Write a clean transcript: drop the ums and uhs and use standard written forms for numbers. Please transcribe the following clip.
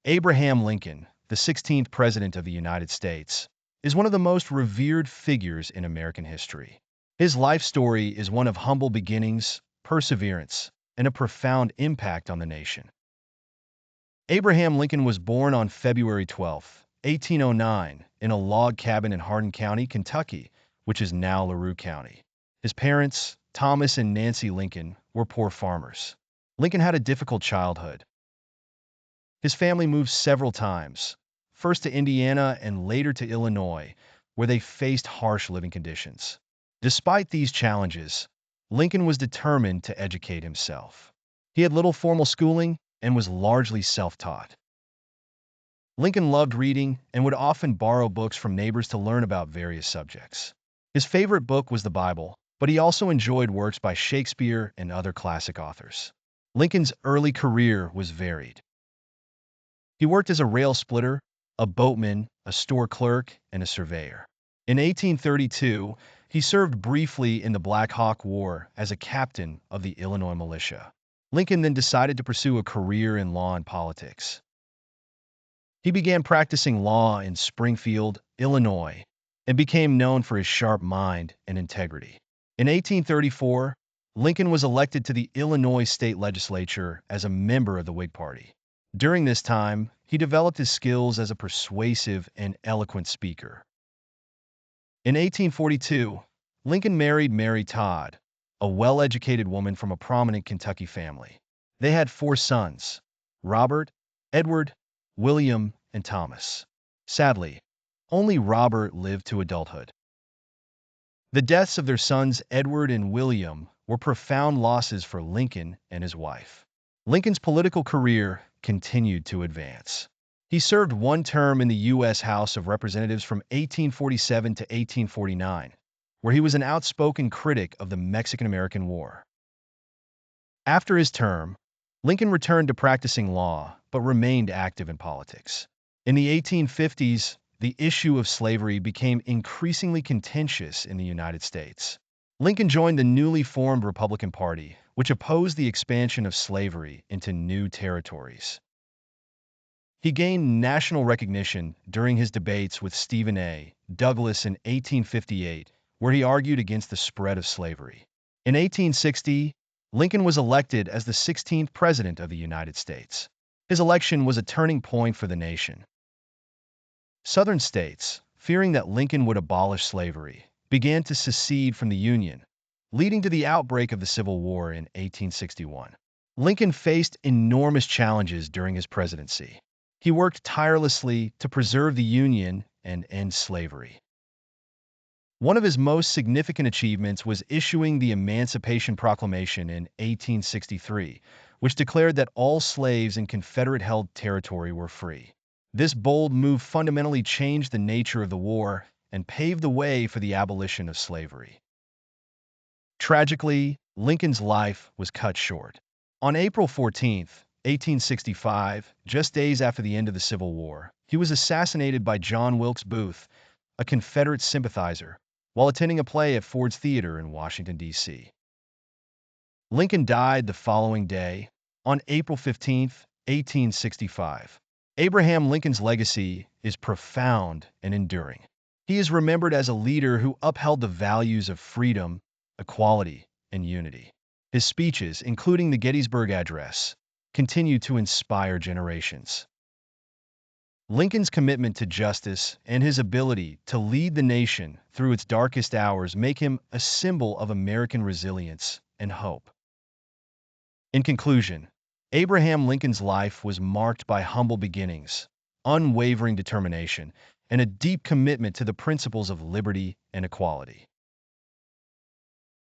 Abraham Lincoln, the 16th President of the United States, is one of the most revered figures in American history. His life story is one of humble beginnings, perseverance, and a profound impact on the nation. Abraham Lincoln was born on February 12, 1809, in a log cabin in Hardin County, Kentucky, which is now LaRue County. His parents, Thomas and Nancy Lincoln, were poor farmers. Lincoln had a difficult childhood. His family moved several times, first to Indiana and later to Illinois, where they faced harsh living conditions. Despite these challenges, Lincoln was determined to educate himself. He had little formal schooling and was largely self-taught. Lincoln loved reading and would often borrow books from neighbors to learn about various subjects. His favorite book was the Bible, but he also enjoyed works by Shakespeare and other classic authors. Lincoln's early career was varied. He worked as a rail splitter, a boatman, a store clerk, and a surveyor. In 1832, he served briefly in the Black Hawk War as a captain of the Illinois militia. Lincoln then decided to pursue a career in law and politics. He began practicing law in Springfield, Illinois, and became known for his sharp mind and integrity. In 1834, Lincoln was elected to the Illinois state legislature as a member of the Whig Party. During this time, he developed his skills as a persuasive and eloquent speaker. In 1842, Lincoln married Mary Todd, a well-educated woman from a prominent Kentucky family. They had 4 sons: Robert, Edward, William, and Thomas. Sadly, only Robert lived to adulthood. The deaths of their sons Edward and William were profound losses for Lincoln and his wife. Lincoln's political career continued to advance. He served one term in the U.S. House of Representatives from 1847 to 1849, where he was an outspoken critic of the Mexican-American War. After his term, Lincoln returned to practicing law, but remained active in politics. In the 1850s, the issue of slavery became increasingly contentious in the United States. Lincoln joined the newly formed Republican Party, which opposed the expansion of slavery into new territories. He gained national recognition during his debates with Stephen A. Douglas in 1858, where he argued against the spread of slavery. In 1860, Lincoln was elected as the 16th President of the United States. His election was a turning point for the nation. Southern states, fearing that Lincoln would abolish slavery, began to secede from the Union, leading to the outbreak of the Civil War in 1861. Lincoln faced enormous challenges during his presidency. He worked tirelessly to preserve the Union and end slavery. One of his most significant achievements was issuing the Emancipation Proclamation in 1863, which declared that all slaves in Confederate-held territory were free. This bold move fundamentally changed the nature of the war and paved the way for the abolition of slavery. Tragically, Lincoln's life was cut short. On April 14, 1865, just days after the end of the Civil War, he was assassinated by John Wilkes Booth, a Confederate sympathizer, while attending a play at Ford's Theater in Washington, D.C. Lincoln died the following day, on April 15, 1865. Abraham Lincoln's legacy is profound and enduring. He is remembered as a leader who upheld the values of freedom, equality, and unity. His speeches, including the Gettysburg Address, continue to inspire generations. Lincoln's commitment to justice and his ability to lead the nation through its darkest hours make him a symbol of American resilience and hope. In conclusion, Abraham Lincoln's life was marked by humble beginnings, unwavering determination, and a deep commitment to the principles of liberty and equality.